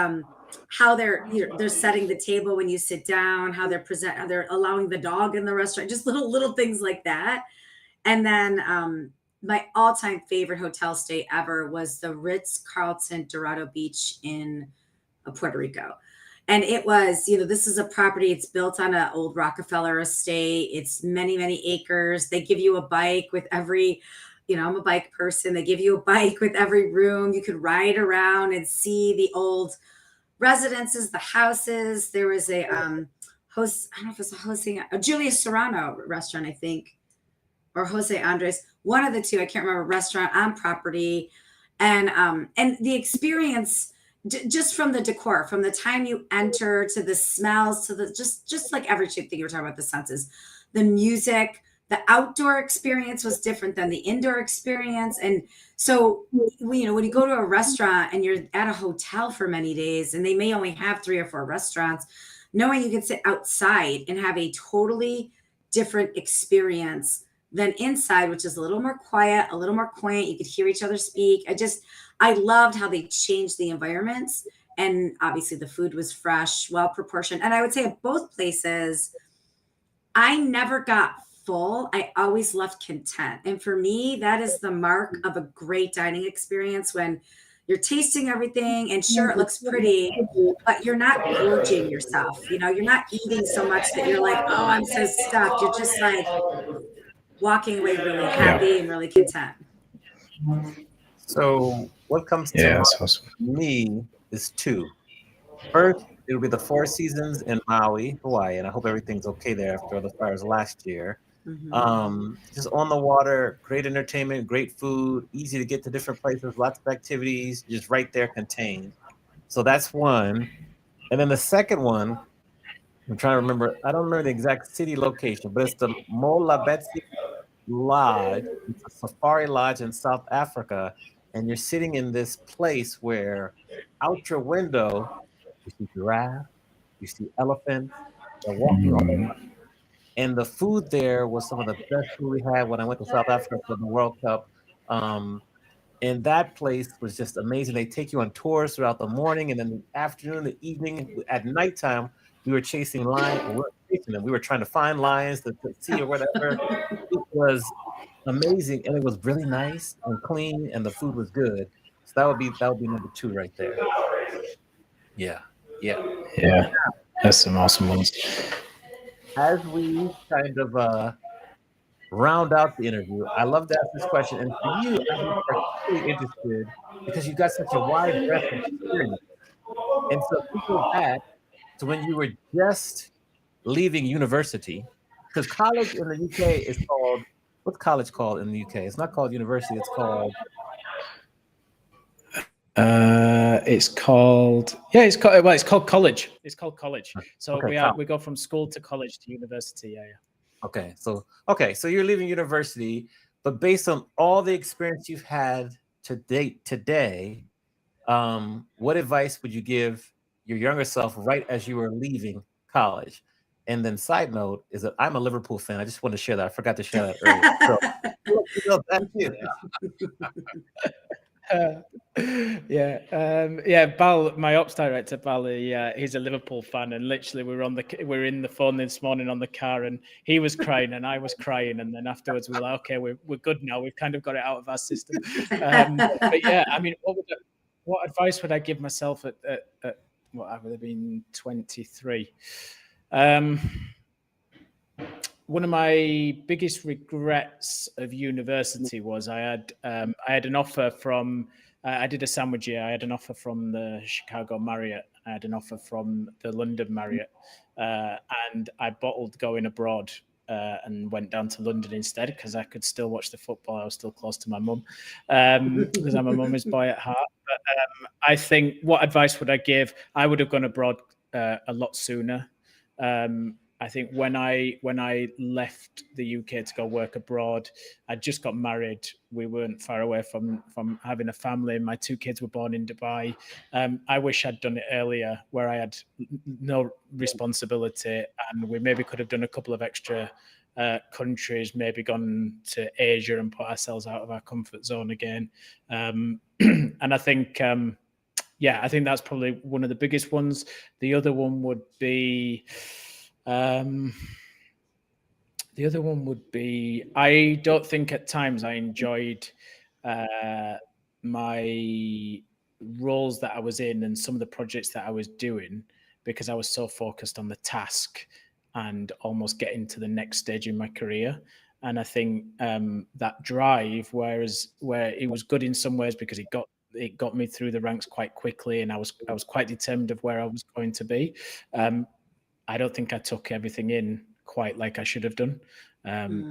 how they're setting the table when you sit down, how they're allowing the dog in the restaurant, just little things like that. And then my all-time favorite hotel stay ever was the Ritz-Carlton Dorado Beach in Puerto Rico. And it was, this is a property, it's built on an old Rockefeller estate. It's many, many acres. They give you a bike with every, I'm a bike person. They give you a bike with every room. You could ride around and see the old residences, the houses. There was a host, I don't know if it's a Julius Serrano restaurant, I think, or Jose Andres, one of the two, I can't remember, restaurant on property. And the experience, just from the decor, from the time you enter to the smells, to the just like every thing you were talking about, the senses, the music, the outdoor experience was different than the indoor experience. And so, when you go to a restaurant and you're at a hotel for many days, and they may only have 3 or 4 restaurants, knowing you can sit outside and have a totally different experience than inside, which is a little more quiet, a little more quaint. You could hear each other speak. I loved how they changed the environments, and obviously the food was fresh, well proportioned. And I would say at both places, I never got full. I always left content. And for me, that is the mark of a great dining experience, when you're tasting everything, and sure, it looks pretty, but you're not gorging yourself. You're not eating so much that you're like, oh, I'm so stuffed. You're just like walking away really happy and really content. So what comes to Yeah, mind that's awesome. for me is two. First, it'll be the Four Seasons in Maui, Hawaii, and I hope everything's okay there after all the fires last year. Just on the water, great entertainment, great food, easy to get to different places, lots of activities, just right there contained. So that's one. And then the second one, I'm trying to remember, I don't remember the exact city location, but it's the Molabetsi Lodge. It's a safari lodge in South Africa. And you're sitting in this place where out your window, you see giraffe, you see elephants, they're walking all around. And the food there was some of the best food we had when I went to South Africa for the World Cup. Um, and that place was just amazing. They take you on tours throughout the morning, and then the afternoon, the evening, at nighttime, we were chasing lions. We weren't chasing them. We were trying to find lions to see or whatever. It was amazing, and it was really nice and clean, and the food was good. So that would be number two right there. Yeah, yeah. Yeah, that's some awesome ones. As we kind of round out the interview, I love to ask this question, and for you, I'd be particularly interested because you've got such a wide breadth of experience. And so if we go back to when you were just leaving university, because college in the UK is called, what's college called in the UK? It's not called university, it's called It's called it's called college. It's called college. So okay, we go from school to college to university. Yeah. Okay, so you're leaving university, but based on all the experience you've had to date today, what advice would you give your younger self right as you were leaving college? And then side note is that I'm a Liverpool fan. I just want to share that. I forgot to share that earlier. So that too. Bal, my ops director, Bal, he's a Liverpool fan, and literally we're in the phone this morning on the car, and he was crying and I was crying, and then afterwards we were like, okay, we're good now. We've kind of got it out of our system. But yeah, I mean, what advice would I give myself at what I would have been 23? One of my biggest regrets of university was I had an offer from I did a sandwich year. I had an offer from the Chicago Marriott. I had an offer from the London Marriott, and I bottled going abroad and went down to London instead because I could still watch the football. I was still close to my mum because I'm a mum's boy at heart. But I think, what advice would I give? I would have gone abroad a lot sooner. I think when I left the UK to go work abroad, I just got married. We weren't far away from having a family. My two kids were born in Dubai. I wish I'd done it earlier, where I had no responsibility, and we maybe could have done a couple of extra countries, maybe gone to Asia and put ourselves out of our comfort zone again. And I think, I think that's probably one of the biggest ones. The other one would be. I don't think at times I enjoyed my roles that I was in and some of the projects that I was doing because I was so focused on the task and almost getting to the next stage in my career. And I think that drive, where it was good in some ways because it got me through the ranks quite quickly, and I was quite determined of where I was going to be. I don't think I took everything in quite like I should have done.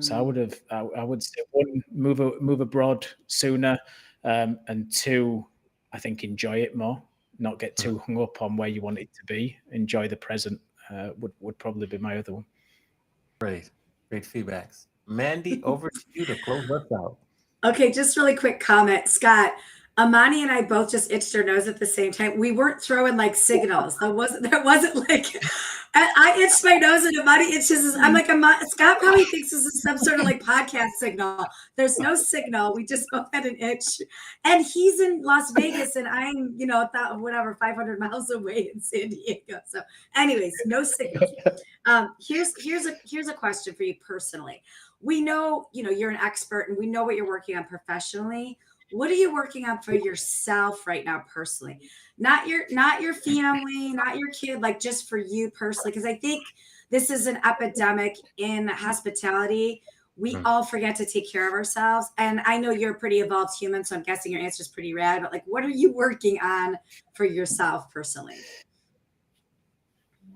So I would say, one, move abroad sooner, and two, I think enjoy it more, not get too hung up on where you want it to be. Enjoy the present would probably be my other one. Great feedbacks. Mandy, over to you to close us out. Okay, just really quick comment, Scott. Amani and I both just itched our nose at the same time. We weren't throwing like signals. There wasn't like I itched my nose and Amani itches his. I'm like, Scott probably thinks this is some sort of like podcast signal. There's no signal. We just both had an itch. And he's in Las Vegas and I'm, 500 miles away in San Diego. So anyways, no signal. Here's a question for you personally. We know, you're an expert and we know what you're working on professionally. What are you working on for yourself right now personally? Not your family, not your kid, like just for you personally. Because I think this is an epidemic in hospitality we all forget to take care of ourselves. And I know you're a pretty evolved human, so I'm guessing your answer is pretty rad, but like, what are you working on for yourself personally?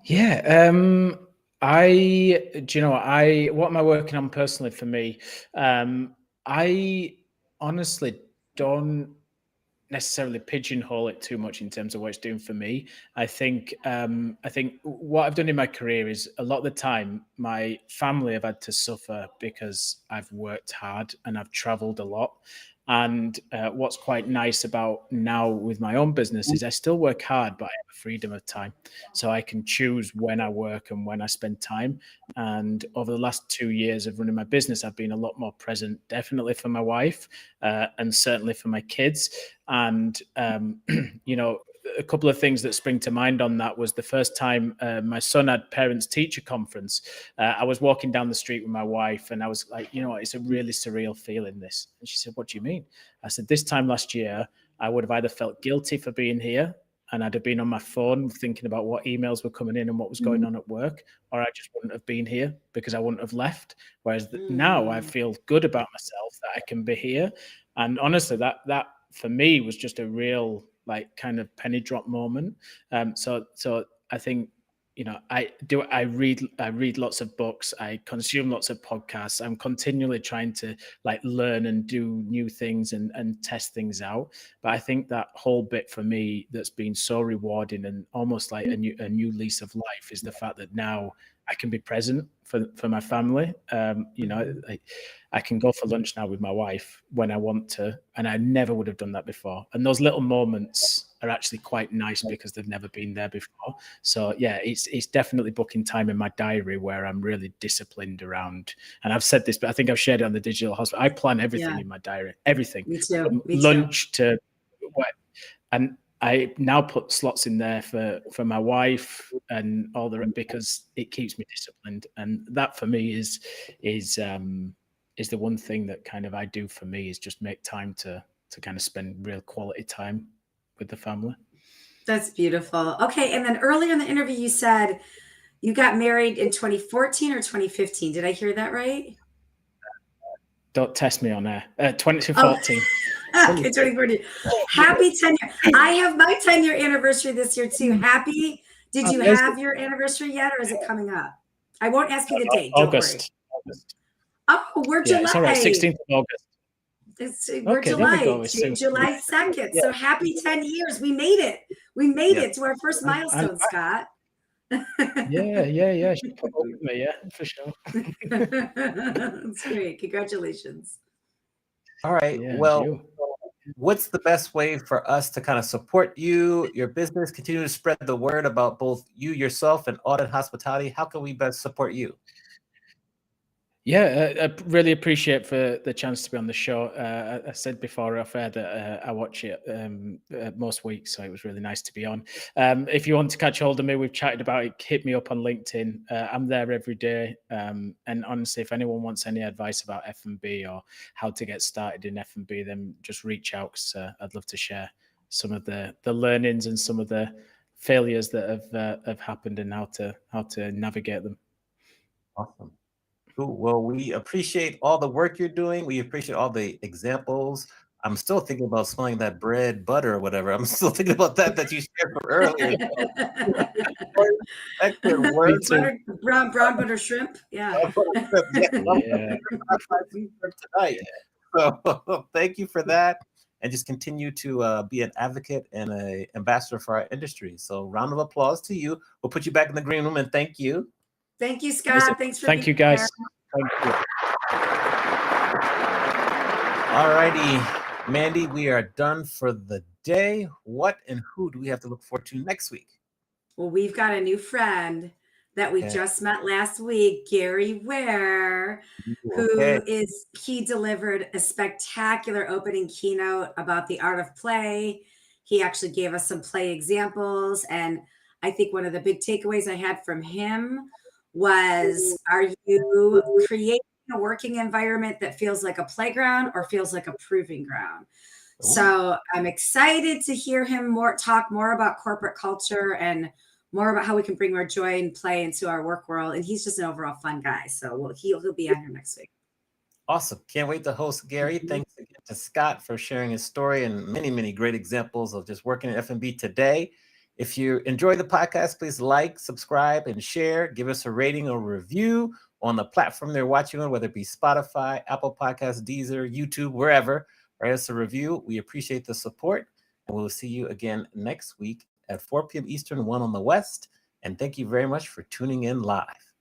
Yeah. What am I working on personally for me? I honestly don't necessarily pigeonhole it too much in terms of what it's doing for me. I think what I've done in my career is a lot of the time my family have had to suffer because I've worked hard and I've traveled a lot. And what's quite nice about now with my own business is I still work hard, but I have a freedom of time. So I can choose when I work and when I spend time. And over the last 2 years of running my business, I've been a lot more present, definitely for my wife and certainly for my kids. And, a couple of things that spring to mind on that was the first time my son had parents teacher conference. I was walking down the street with my wife and I was like, it's a really surreal feeling, this. And she said, what do you mean? I said, this time last year, I would have either felt guilty for being here and I'd have been on my phone thinking about what emails were coming in and what was going on at work, or I just wouldn't have been here because I wouldn't have left. Whereas now I feel good about myself that I can be here. And honestly, that for me was just a real kind of penny drop moment. So I think, I read lots of books, I consume lots of podcasts. I'm continually trying to learn and do new things and test things out. But I think that whole bit for me that's been so rewarding and almost like a new lease of life is the fact that now I can be present for my family. I can go for lunch now with my wife when I want to, and I never would have done that before. And those little moments are actually quite nice because they've never been there before. So yeah, it's definitely booking time in my diary where I'm really disciplined around. And I've said this, but I think I've shared it on the Digital Hospital. I plan everything in my diary, everything. Me too. From lunch to what, and I now put slots in there for my wife and all the, because it keeps me disciplined. And that for me is the one thing that kind of I do for me, is just make time to kind of spend real quality time with the family. That's beautiful. Okay. And then earlier in the interview, you said you got married in 2014 or 2015. Did I hear that right? Don't test me on air. 2014. Oh. Okay, 2014. Happy 10-year. I have my 10-year anniversary this year too. Happy. Did you have your anniversary yet, or is it coming up? I won't ask you the date. August. Oh, we're July. It's all right. 16th of August. We're July 2nd. So happy 10 years. We made it. We made it to our first milestone, Scott. Yeah. She come with me, yeah, for sure. That's great. Congratulations. All right. Yeah, well, what's the best way for us to kind of support you, your business, continue to spread the word about both you yourself and Audit Hospitality? How can we best support you? Yeah, I really appreciate for the chance to be on the show. I said before off air that I watch it most weeks, so it was really nice to be on. If you want to catch hold of me, we've chatted about it. Hit me up on LinkedIn. I'm there every day. And honestly, if anyone wants any advice about F&B or how to get started in F&B, then just reach out, because I'd love to share some of the learnings and some of the failures that have happened and how to navigate them. Awesome. Cool. Well, we appreciate all the work you're doing. We appreciate all the examples. I'm still thinking about smelling that bread, butter, or whatever. I'm still thinking about that you shared from earlier. Excellent work. Brown butter shrimp. Yeah. Tonight. So thank you for that. And just continue to be an advocate and an ambassador for our industry. So round of applause to you. We'll put you back in the green room, and thank you. Thank you, Scott. Thanks for Thank you, guys. Thank you. All righty, Mandy, we are done for the day. What and who do we have to look forward to next week? Well, we've got a new friend that we just met last week, Gary Ware, he delivered a spectacular opening keynote about the art of play. He actually gave us some play examples. And I think one of the big takeaways I had from him was, are you creating a working environment that feels like a playground or feels like a proving ground? Ooh. So I'm excited to hear him talk more about corporate culture and more about how we can bring more joy and play into our work world. And he's just an overall fun guy. So he'll be on here next week. Awesome. Can't wait to host Gary. Thanks again to Scott for sharing his story and many, many great examples of just working at F&B today. If you enjoy the podcast, please like, subscribe, and share. Give us a rating or review on the platform they're watching on, whether it be Spotify, Apple Podcasts, Deezer, YouTube, wherever. Write us a review. We appreciate the support. And we'll see you again next week at 4 p.m. Eastern, 1 on the West. And thank you very much for tuning in live.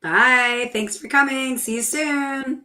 Bye. Thanks for coming. See you soon.